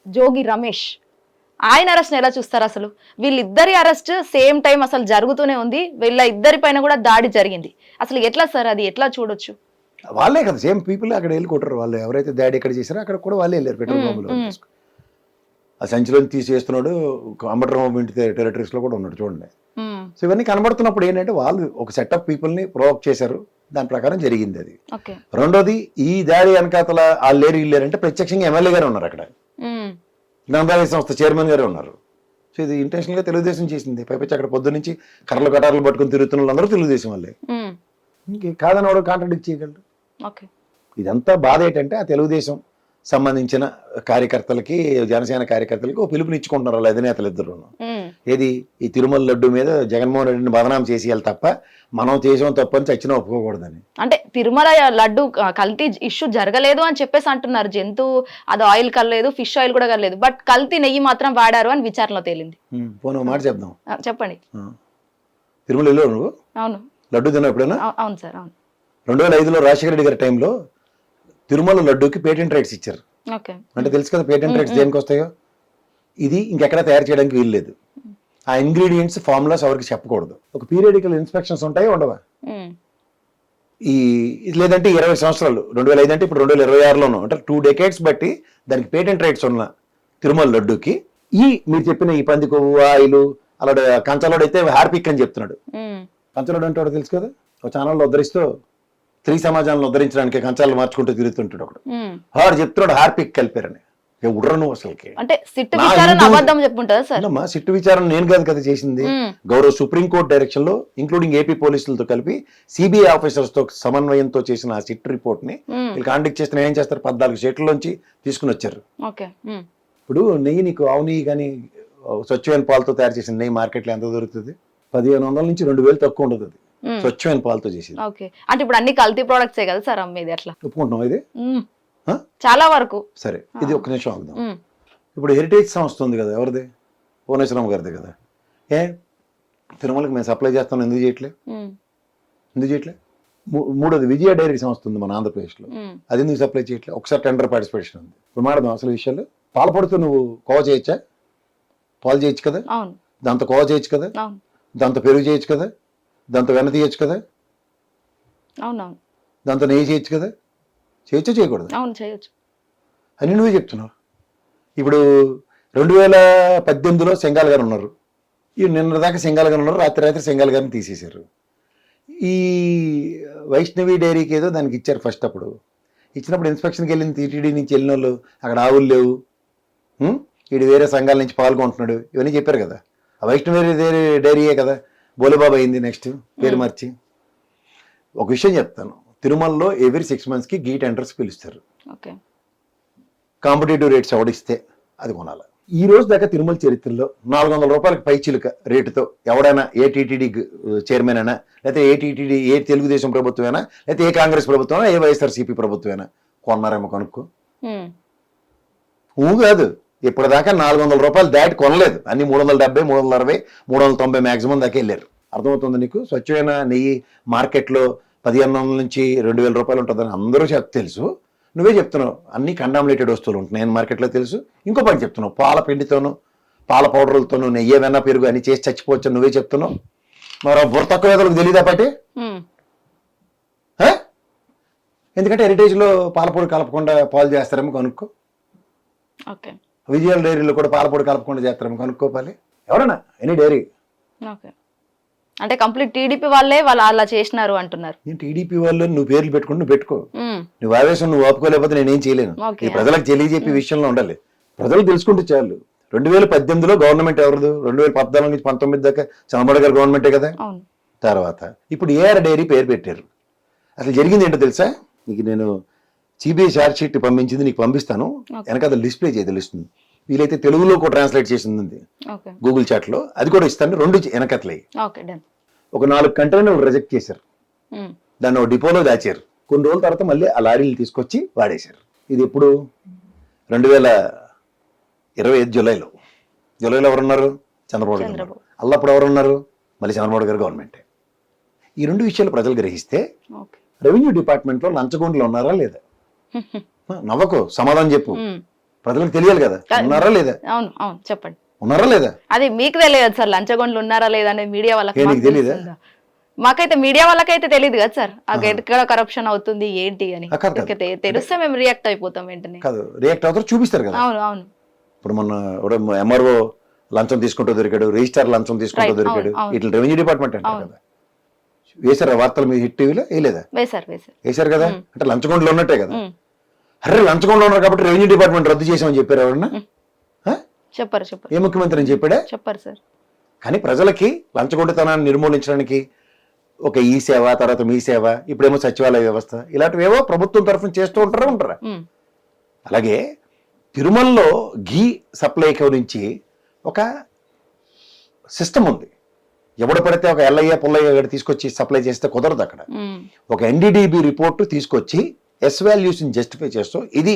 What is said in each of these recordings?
జోగి రమేష్, ఆయన అరెస్ట్ ఎలా చూస్తారు అసలు? వీళ్ళిద్దరి అరెస్ట్ సేమ్ టైం అసలు జరుగుతూనే ఉంది, వీళ్ళ ఇద్దరి పైన కూడా దాడి జరిగింది. అసలు ఎట్లా సార్, అది ఎట్లా చూడొచ్చు? వాళ్ళే కదా సేమ్ పీపుల్ అక్కడ వెళ్ళి కొట్టరు. వాళ్ళు ఎవరైతే దాడి ఎక్కడ చేశారో అక్కడ కూడా వాళ్ళే వెళ్ళారు పెట్రోల్ బాంబులు. ఆ సంచిలో తీసేస్తున్నాడు, అంబటరామ ఇంటి టెరిటరీస్ లో కూడా ఉన్నాడు చూడండి. సో ఇవన్నీ కనబడుతున్నప్పుడు ఏంటంటే వాళ్ళు ఒక సెట్ ఆఫ్ పీపుల్ ని ప్రొవోక్ చేశారు, దాని ప్రకారం జరిగింది అది. రెండోది, ఈ దాడి వెనకాతల వాళ్ళు లేరు వీళ్ళు లేరంటే ప్రత్యక్షంగా ఎమ్మెల్యే గారు ఉన్నారు అక్కడ, గ్రంథాలయ సంస్థ చైర్మన్ గారే ఉన్నారు. సో ఇది ఇంటెన్షనల్ గా తెలుగుదేశం చేసింది. పైపచ్చి అక్కడ పొద్దు నుంచి కర్రలు కటార్లు పట్టుకుని తిరుగుతున్న వాళ్ళందరూ తెలుగుదేశం వాళ్ళే. కాదని వాడు కాంట్రాడిక్ట్ చేయగలరు. ఇదంతా బాధ ఏంటంటే ఆ తెలుగుదేశం సంబంధించిన కార్యకర్తలకి, జనసేన కార్యకర్తలకి ఓ పిలుపునిచ్చుకుంటున్నారు వాళ్ళ అధినేతలు ఇద్దరు. ఏది, ఈ తిరుమల లడ్డు మీద జగన్మోహన్ రెడ్డిని బదనాం చేసేయాలి తప్ప మనం చేసాం తప్పని చచ్చినా ఒప్పుకోకూడదని. అంటే తిరుమల లడ్డు కల్తీ ఇష్యూ జరగలేదు అని చెప్పేసి అంటున్నారు. అది ఆయిల్ కలలేదు, ఫిష్ ఆయిల్ కూడా కలలేదు, బట్ కల్తీ నెయ్యి మాత్రం వాడారు అని విచారణలో తేలింది. పోనీ మాట చెప్దాం, చెప్పండి. తిరుమల వెళ్ళావు నువ్వు? అవును. లడ్డు తిన్నావు ఎప్పుడైనా? అవును సార్, అవును. 2005లో రాజశేఖర రెడ్డి గారి టైంలో తిరుమల లడ్డూకి పేటెంట్ రైట్స్ ఇచ్చారు. అంటే తెలుసు కదా పేటెంట్ రైట్స్ దేనికి వస్తాయో. ఇది ఇంకెక్కడ తయారు చేయడానికి వీల్లేదు. ఆ ఇంగ్రీడియంట్స్ ఫార్ములాస్ ఎవరికి చెప్పకూడదు. ఒక పీరియడికల్ ఇన్స్పెక్షన్స్ ఉంటాయి, ఉండవా? ఈ లేదంటే 20 సంవత్సరాలు, 2005 అంటే ఇప్పుడు 2026లోనూ, అంటే 2 decades బట్టి దానికి పేటెంట్ రైట్స్ ఉన్న తిరుమల లడ్డూకి మీరు చెప్పిన ఈ పంది కొవ్వు ఆయిల్, అలా కంచలోడు అయితే హార్పిక్ అని చెప్తున్నాడు. కంచలోడు అంటే వాడు తెలుసు కదా, ఒక ఛానల్లో ఉద్ధరిస్తూ స్త్రీ సమాజాలను ఉద్ధరించడానికి కంచాలు మార్చుకుంటూ తిరుగుతుంటాడు ఒకడు. వాడు చెప్తున్నాడు హార్పిక్ కలిపారని. ఉడ్ర నువ్వు అసలుకి అంటే సిట్టు విచారణ నేను కాదు కదా చేసింది, గౌరవ సుప్రీంకోర్టు డైరెక్షన్ లో ఇంక్లూడింగ్ ఏపీ పోలీసులతో కలిపి సిబిఐ ఆఫీసర్స్ తో సమన్వయంతో చేసిన ఆ సిట్ రిపోర్ట్ ని వీళ్ళు కాంటాక్ట్ చేస్తే ఏం చేస్తారు, 14 స్టేట్లలోంచి తీసుకుని వచ్చారు. ఇప్పుడు నెయ్యి, నీకు ఆవు నెయ్యి కానీ స్వచ్ఛమైన పాలతో తయారు చేసిన నెయ్యి మార్కెట్లో ఎంత దొరుకుతుంది? 1500 నుంచి 2000 తక్కువ ఉండదు అది స్వచ్ఛమైన పాలతో చేసింది. అంటే ఇప్పుడు అన్ని కల్తీ ప్రొడక్ట్సే కదా సార్ అమ్మేది, అట్లా ఒప్పుకుంటున్నాం ఇది చాలా వరకు. సరే, ఇది ఒక్క నిమిషం ఆగుదాం. ఇప్పుడు హెరిటేజ్ సంస్థ ఉంది కదా, ఎవరిది? భువనేశ్వరం గారిది కదా. తిరుమలకి మేము సప్లై చేస్తాం, ఎందుకు చేయట్లే? మూడోది విజయ డైరీ సంస్థ ఉంది మన ఆంధ్రప్రదేశ్లో, అది ఎందుకు సప్లై చేయట్లే? ఒకసారి టెండర్ పార్టిసిపేషన్ ఉంది. ఇప్పుడు మాట్లాడదాం అసలు విషయాలు. పాలపొడితో నువ్వు కోవ చేయొచ్చా? పాలు చేయొచ్చు కదా, దాంతో కోవ చేయొచ్చు కదా, దాంతో పెరుగు చేయొచ్చు కదా, దాంతో వెన్న తీయచ్చు కదా, దాంతో నెయ్యి చేయొచ్చు కదా. చేయొచ్చు, చేయకూడదు? అవును, చేయొచ్చు అని నువ్వే చెప్తున్నావు. ఇప్పుడు 2018లో సెంగాల్ గారు ఉన్నారు, ఈ నిన్న దాకా సెంగాల్ గారు ఉన్నారు, రాత్రి సెంగాల్ గారిని తీసేశారు. ఈ వైష్ణవి డైరీకి ఏదో దానికి ఇచ్చారు ఫస్ట్. అప్పుడు ఇచ్చినప్పుడు ఇన్స్పెక్షన్కి వెళ్ళింది టీటీడీ నుంచి వెళ్ళిన వాళ్ళు, అక్కడ ఆవులు లేవు, వీడు వేరే సంఘాల నుంచి పాల్గొంటున్నాడు, ఇవన్నీ చెప్పారు కదా. ఆ వైష్ణవి డైరీయే కదా బోలేబాబు అయింది నెక్స్ట్ పేరు మార్చి. ఒక విషయం చెప్తాను, తిరుమలలో ఎవ్రీ 6 months గీ టెండర్స్ పిలుస్తారు. కాంపిటేటివ్ రేట్స్ ఎవడిస్తే అది కొనాలి. ఈ రోజు దాకా తిరుమల చరిత్రలో 400 రూపాయలకు పైచిలుక రేటుతో ఎవడైనా ఏ టీటీడీ చైర్మన్ అయినా, లేకపోతే ఏ టీటీడీ, ఏ తెలుగుదేశం ప్రభుత్వమైనా, లేకపోతే ఏ కాంగ్రెస్ ప్రభుత్వమైనా, ఏ వైఎస్ఆర్సీపీ ప్రభుత్వమైనా కొన్నారేమో కనుక్కో. కాదు, ఇప్పటిదాకా 400 రూపాయలు దాటి కొనలేదు. అన్ని 370, 360, 390 మ్యాక్సిమం దాకా వెళ్ళారు. అర్థమవుతుంది నీకు? స్వచ్ఛమైన నెయ్యి మార్కెట్లో 1500 నుంచి 2000 రూపాయలు ఉంటుందని అందరూ తెలుసు. నువ్వే చెప్తున్నావు అన్ని కండామినేటెడ్ వస్తువులు ఉంటున్నాయి మార్కెట్లో తెలుసు. ఇంకో పని చెప్తున్నావు, పాల పిండితోనూ పాల పౌడర్లతోనూ నెయ్యి వెన్న పెరుగు అని చేసి చచ్చిపోవచ్చు నువ్వే చెప్తున్నావు. మరి బుర్ర తక్కువ వేదలకు తెలియదా పాటి? ఎందుకంటే హెరిటేజ్లో పాలపొడి కలపకుండా పాలు చేస్తారేమో కనుక్కో. విజయాల డైరీలో కూడా పాలపొడి కలపకుండా చేస్తారేమో కనుక్కోపాలి. ఎవరన్నా ఎనీ డైరీ అంటే కంప్లీట్ టీడీపీ వాళ్ళే వాళ్ళు అలా చేసినారు అంటున్నారు. టీడీపీ వాళ్ళు నువ్వు పేర్లు పెట్టుకుని నువ్వు పెట్టుకో, నువ్వు ఆవేశం నువ్వు ఆపుకోలేకపోతే నేనేం చేయలేను. ఈ ప్రజలకు తెలియజెప్పే విషయంలో ఉండాలి, ప్రజలు తెలుసుకుంటే చాలు. 2018లో గవర్నమెంట్ ఎవరిది? 2014 నుంచి 19 దాకా చంద్రబాబు గారు గవర్నమెంటే కదా. తర్వాత ఇప్పుడు ఏఆర్ డైరీ పేరు పెట్టారు. అసలు జరిగింది ఏంటో తెలుసా నీకు? నేను సిబిఐ ఛార్జ్ షీట్ పంపించింది నీకు పంపిస్తాను, వెనకాల డిస్ప్లే చేయ తెలుస్తుంది. వీలైతే తెలుగులో కూడా ట్రాన్స్లేట్ చేసింది గూగుల్ చాట్ లో, అది కూడా ఇస్తాను. 2 వెనకట్లే ఒక 4 కంటైనర్లు రిజెక్ట్ చేశారు, దాన్ని ఒక డిపోలో దాచారు. కొన్ని రోజుల తర్వాత మళ్ళీ ఆ లారీలు తీసుకొచ్చి వాడేశారు. ఇది ఎప్పుడు? 2025 జూలైలో ఎవరున్నారు? చంద్రబాబు గారు. అల్లప్పుడు ఎవరున్నారు? మళ్ళీ చంద్రబాబు గారు గవర్నమెంటే. ఈ 2 విషయాలు ప్రజలు గ్రహిస్తే రెవెన్యూ డిపార్ట్మెంట్లో లంచగొండలు ఉన్నారా లేదా? నవ్వకు, సమాధానం చెప్పు. ప్రజలకు తెలియాలి కదా, ఉన్నారా లేదా, అవును అవును చెప్పండి. ఉన్నారా లేదా? అది మీకు తెలియదు సార్, లంచగొండలు ఉన్నారా లేదా అనేది మీడియా వాళ్ళకి నీకు మాకు తెలీదా? తెలుస్తుందా? మాకైతే మీడియా వాళ్ళకైతే తెలియదు కదా సార్, ఎక్కడ కరప్షన్ అవుతుంది ఏంటి అని. కాదు, కాదు. తెలిస్తే మేము రియాక్ట్ అయిపోతాం వెంటనే. కాదు, రియాక్ట్ అవుతారు, చూపిస్తారు కదా. అవును అవును ఇప్పుడు మొన్న ఎంఆర్ఓ లంచం తీసుకుంటూ దొరికాడు, రిజిస్టార్ లంచం తీసుకుంటూ Right, దొరికాడు, అవును. ఇట్లా రెవెన్యూ డిపార్ట్మెంట్ అంటారు కదా. వేసారా వార్తలు మీ హిట్ టీవీలో? వేయలేదా? వేసారు వేశారు కదా. అంటే లంచగొండలు ఉన్నట్టే కదా. ఉమ్. అరే లంచగొండలు ఉన్నారు కాబట్టి రెవెన్యూ డిపార్ట్మెంట్ రద్దు చేసామని చెప్పారు ఎవరన్నా? చెప్పారు ఏ ముఖ్యమంత్రి అని చెప్పాడా? చెప్పారు సార్. కానీ ప్రజలకి లంచగొండితనాన్ని నిర్మూలించడానికి ఒక ఈ సేవ, తర్వాత మీ సేవ, ఇప్పుడేమో సచివాలయ వ్యవస్థ, ఇలాంటివేవో ప్రభుత్వం తరఫున చేస్తూ ఉంటారా. ఉమ్. అలాగే తిరుమలలో ఘీ సప్లై నుంచి ఒక సిస్టమ్ ఉంది. ఎవడు పడితే ఒక ఎల్లయ్య పుల్లయ్య తీసుకొచ్చి సప్లై చేస్తే కుదరదు అక్కడ. ఉమ్. ఒక ఎన్డీడీబీ రిపోర్టు తీసుకొచ్చి ఎస్ వాల్యూస్ని జస్టిఫై చేస్తూ, ఇది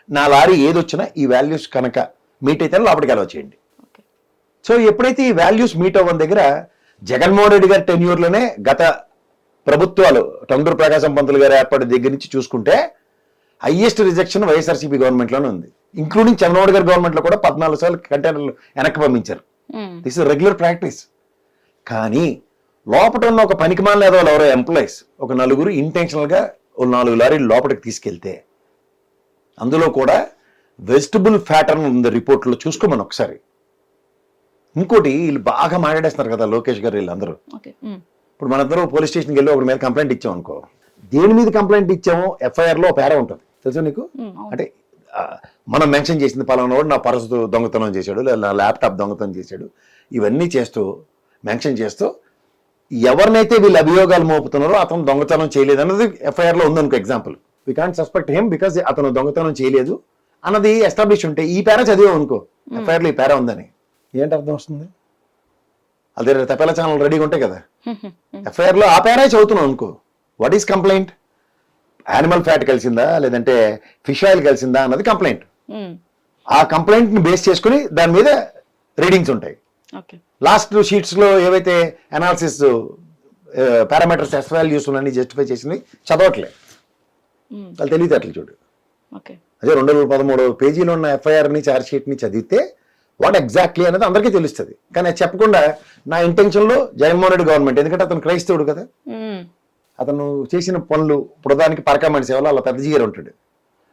నా లారీ ఏదొచ్చినా ఈ వాల్యూస్ కనుక మీట్ అయితే లోపలికి అలౌ చేయండి. ఓకే. సో ఎప్పుడైతే ఈ వాల్యూస్ మీట్ అవ్వని దగ్గర జగన్మోహన్ రెడ్డి గారి టెన్యూర్లోనే గత ప్రభుత్వాలు టంగుటూరి ప్రకాశం పంతులు గారు ఏర్పడిన దగ్గర నుంచి చూసుకుంటే హైయెస్ట్ రిజెక్షన్ వైఎస్ఆర్సీపీ గవర్నమెంట్లోనే ఉంది. ఇంక్లూడింగ్ చంద్రబాబు గారి గవర్నమెంట్లో కూడా 14 సార్లు కంటైనర్లు వెనక్కి పంపించారు. Um. This is regular practice. కానీ లోపల ఉన్న ఒక పనికిమాల లేదో ఎవరో ఎంప్లాయీస్ ఒక నలుగురు ఇంటెన్షనల్గా 4 లారీలు లోపలికి తీసుకెళ్తే అందులో కూడా వెజిటబుల్ ఫ్యాట్ అని ఉంది రిపోర్ట్లో, చూసుకోమని ఒకసారి. ఇంకోటి వీళ్ళు బాగా మాట్లాడేస్తున్నారు కదా లోకేష్ గారు వీళ్ళందరూ. ఓకే. ఉమ్. ఇప్పుడు మనందరం పోలీస్ స్టేషన్కి వెళ్ళి ఒకటి మీద కంప్లైంట్ ఇచ్చాం అనుకో, దేని మీద కంప్లైంట్ ఇచ్చామో ఎఫ్ఐఆర్లో పేరా ఉంటుంది తెలుసా నీకు. ఉమ్. అవును. అంటే మనం మెన్షన్ చేసింది పలానా వాడు నా పర్సు దొంగతనం చేశాడు, లేదా నా ల్యాప్టాప్ దొంగతనం చేశాడు, ఇవన్నీ చేస్తూ మెన్షన్ చేస్తూ ఎవరినైతే వీళ్ళు అభియోగాలు మోపుతున్నారో అతను దొంగతనం చేయలేదు అన్నది ఎఫ్ఐఆర్లో ఉందనుకో. Example, we can't suspect him because అతను దొంగతనం చేయలేదు అన్నది ఎస్టాబ్లిష్ ఉంటే ఈ పేరా చదివాం అనుకో, ఎఫ్ఐఆర్లో ఈ పేరా ఉందని ఏంటి అర్థం వస్తుంది? అదే తపేలా ఛానల్ రెడీగా ఉంటాయి కదా, ఎఫ్ఐఆర్లో ఆ పేరా చదువుతున్నాం అనుకో. What is complaint? Animal fat కలిసిందా లేదంటే ఫిష్ ఆయిల్ కలిసిందా అన్నది కంప్లైంట్. ఉమ్. ఆ కంప్లైంట్ని బేస్ చేసుకుని దాని మీద రీడింగ్స్ ఉంటాయి. ఓకే. లాస్ట్ షీట్స్లో ఏవైతే అనాలిసిస్ పారామీటర్స్ ఎస్ వాల్యూస్ అన్ని జస్టిఫై చేసింది చదవట్లే, ఉమ్. వాళ్ళు తెలియదు చూడు. ఓకే. అదే 213 పేజీలో ఉన్న ఎఫ్ఐఆర్ని ఛార్జ్ షీట్ని చదివితే వాట్ ఎగ్జాక్ట్లీ అనేది అందరికీ తెలుస్తుంది. కానీ అది చెప్పకుండా నా ఇంటెన్షన్లో జగన్మోహన్ రెడ్డి గవర్నమెంట్, ఎందుకంటే అతను క్రైస్తవుడు కదా, ఉమ్. అతను చేసిన పనులు ప్రధానికి పరకామణి సేవలో అలా పెద్ద జీగారు ఉంటాడు,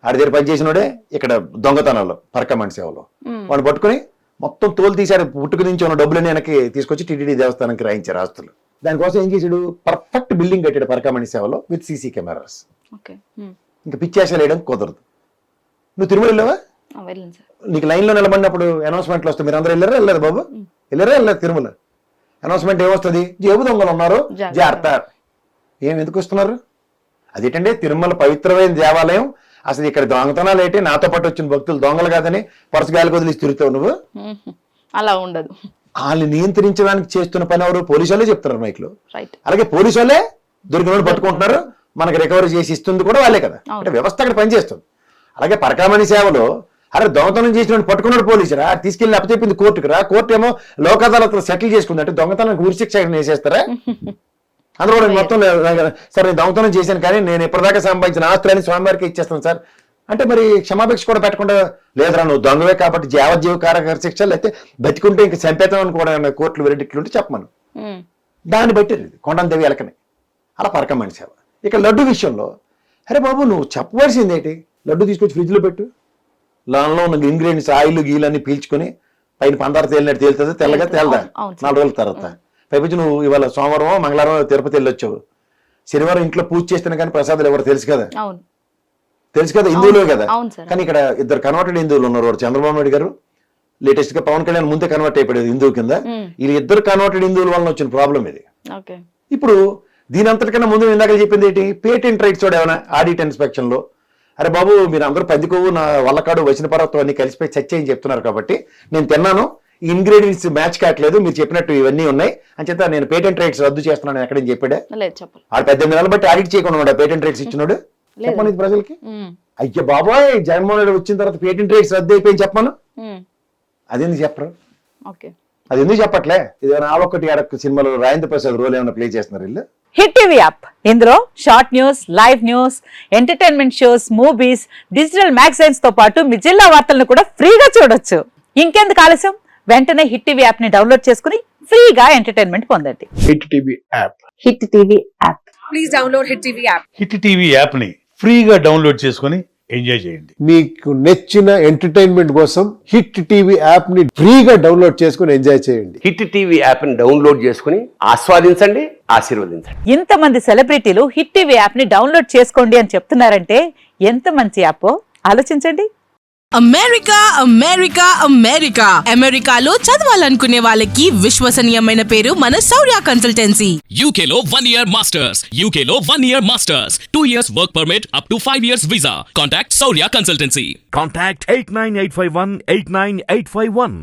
ఆడి దగ్గర పనిచేసినోడే ఇక్కడ దొంగతనాల్లో పరకామణి సేవలో వాడిని పట్టుకుని మొత్తం తోలు తీశాడు, పుట్టుకు నుంచి ఉన్న డబ్బులని వెనక్కి తీసుకొచ్చి టీటీడీ దేవస్థానానికి రాయించారు ఆస్తులు. దానికోసం ఏం చేశాడు, పర్ఫెక్ట్ బిల్డింగ్ కట్టాడు పరకామణి సేవలో విత్ సీసీ కెమెరాస్. ఓకే. ఉమ్. ఇంకా పిచ్చేసాలు వేయడం కుదరదు. నువ్వు తిరుమల వెళ్ళావా? వెళ్ళండి సార్. నీకు లైన్లో నిలబడినప్పుడు అనౌన్స్మెంట్లు వస్తాయి, మీరు అందరూ వెళ్ళారా వెళ్ళలేదు బాబు? వెళ్ళారా వెళ్ళలేదు? తిరుమల అనౌన్స్మెంట్ ఏమొస్తుంది, జేబు దొంగలు ఉన్నారు జాగ్రత్త. ఎందుకు వస్తున్నారు? అదేంటంటే తిరుమల పవిత్రమైన దేవాలయం, అసలు ఇక్కడ దొంగతనాలు ఏంటి, నాతో పాటు వచ్చిన భక్తులు దొంగలు కాదని పరసు గాలికి వదిలేసి తిరుగుతావు నువ్వు. అలా ఉండదు. వాళ్ళని నియంత్రించడానికి చేస్తున్న పని ఎవరు? పోలీసు వాళ్ళే చెప్తున్నారు మైక్లో. రైట్. అలాగే పోలీసు వాళ్ళే దొరికిన పట్టుకుంటున్నారు, మనకి రికవరీ చేసి ఇస్తుంది కూడా వాళ్ళే కదా. అంటే వ్యవస్థ అక్కడ పనిచేస్తుంది. అలాగే పరకామణి సేవలో అరే దొంగతనం చేసిన పట్టుకున్నాడు పోలీసురా, తీసుకెళ్లి అప్పచెప్పింది కోర్టుకు రా, కోర్టు ఏమో లోక్ అదాలత్లో సెటిల్ చేసుకుంది. అంటే దొంగతనానికి ఉరిశిక్ష వేసేస్తారా? అందులో నేను మొత్తం సార్ నేను దొంగతనం చేశాను కానీ నేను ఇప్పటిదాకా సంపాదించిన ఆస్తులని స్వామివారికి ఇచ్చేస్తాను సార్ అంటే మరి క్షమాభిక్ష కూడా పెట్టకుండా, లేదురా నువ్వు దొంగవే కాబట్టి యావజ్జీవ కారాగార శిక్ష, లేకపోతే బతికుంటే ఇంక చంపేతామని కూడా కోర్టులు వెరిడిక్లు ఉంటే చెప్పమను. దాన్ని బట్టి కొండందేవి ఎలకని అలా పరకమణి సేవ. ఇక లడ్డు విషయంలో అరే బాబు నువ్వు చెప్పవలసింది ఏంటి, లడ్డు తీసుకొచ్చి ఫ్రిడ్జ్లో పెట్టు, దానిలో ఉన్న ఇంగ్రీడియంట్స్ ఆయిల్ గీలన్నీ పీల్చుకొని పైన పందారు తేలినట్టు తేలుతుంది, తెల్లగా తేలదా 4 రోజుల తర్వాత. పైపించి నువ్వు ఇవాళ సోమవారం మంగళవారం తిరుపతి వెళ్ళొచ్చావు, శనివారం ఇంట్లో పూజ చేస్తున్నా కానీ ప్రసాదాలు ఎవరు తెలుసు కదా, తెలుసు కదా, హిందువులే కదా. కానీ ఇక్కడ 2 కన్వర్టెడ్ హిందువులు ఉన్నారు, వాడు చంద్రబాబు నాయుడు గారు, లేటెస్ట్ గా పవన్ కళ్యాణ్ ముందే కన్వర్ట్ అయిపోయాడు హిందువు కింద. వీళ్ళు 2 కన్వర్టెడ్ హిందువుల వల్ల వచ్చిన ప్రాబ్లం ఇది. ఇప్పుడు దీని అంతటికన్నా ముందు ఇందాక చెప్పింది ఏంటి, పేటెంట్ రైట్స్ కూడా ఏమైనా ఆడిట్ ఇన్స్పెక్షన్ లో అరే బాబు మీరు అందరూ పందికోవు నా వల్లకాడు వచ్చిన పర్వతం అన్ని కలిసిపోయి చర్చ అని చెప్తున్నారు కాబట్టి నేను తిన్నాను, ఈ ఇంగ్రీడియంట్స్ మ్యాచ్ కావట్లేదు, మీరు చెప్పినట్టు ఇవన్నీ ఉన్నాయి అని చెప్తా నేను పేటెంట్ రైట్స్ రద్దు చేస్తున్నాను ఎక్కడని చెప్పాడే. ఆడు 18 నెలలు బట్టి ఆడిట్ చేయకుండా పేటెంట్ రైట్స్ ఇచ్చినాడు చెప్పండి ప్రజలకి. అయ్యో బాబాయ్ జగన్మోహన్ రెడ్డి వచ్చిన తర్వాత పేటెంట్ రైట్స్ రద్దు అయిపోయింది చెప్పాను, అదెందుకు చెప్పరు? అది ఎందుకు చెప్పట్లే? ఇది ఆవొక్కటి ఆడొక్క సినిమాలో రాజేంద్ర ప్రసాద్ రోల్ ఏమైనా ప్లే చేస్తున్నారు వీళ్ళు. హిట్ టీవీ యాప్ ఇందులో short news, live news, entertainment shows, movies, digital magazines తో పాటు మీ జిల్లా వార్తలను కూడా ఫ్రీగా చూడొచ్చు. ఇంకెందుకు ఆలస్యం, వెంటనే హిట్ టీవీ యాప్ ని డౌన్లోడ్ చేసుకుని ఫ్రీగా ఎంటర్టైన్మెంట్ పొందండి. Hit TV app. Hit TV app. Please download Hit TV app. Hit TV యాప్ని ఫ్రీగా డౌన్లోడ్ చేసుకొని ఎంజాయ్ చేయండి. మీకు నచ్చిన ఎంటర్టైన్మెంట్ కోసం హిట్ టీవీ యాప్ ని ఫ్రీగా డౌన్లోడ్ చేసుకుని ఎంజాయ్ చేయండి. హిట్ టీవీ యాప్ని డౌన్లోడ్ చేసుకుని ఆస్వాదించండి, ఆశీర్వదించండి. ఇంతమంది సెలబ్రిటీలు హిట్ టీవీ యాప్ ని డౌన్లోడ్ చేసుకోండి అని చెప్తున్నారంటే ఎంత మంచి యాప్ ఆలోచించండి. అమెరికా అమెరికా అమెరికా అమెరికాలో చదవాలనుకునే వాళ్ళకి విశ్వసనీయమైన పేరు మన శౌర్య consultancy. UK Law 1 Year Masters. UK Law 1 Year Masters. 2 years work permit up to 5 years visa. Contact Saurya Consultancy. Contact 89851 89851.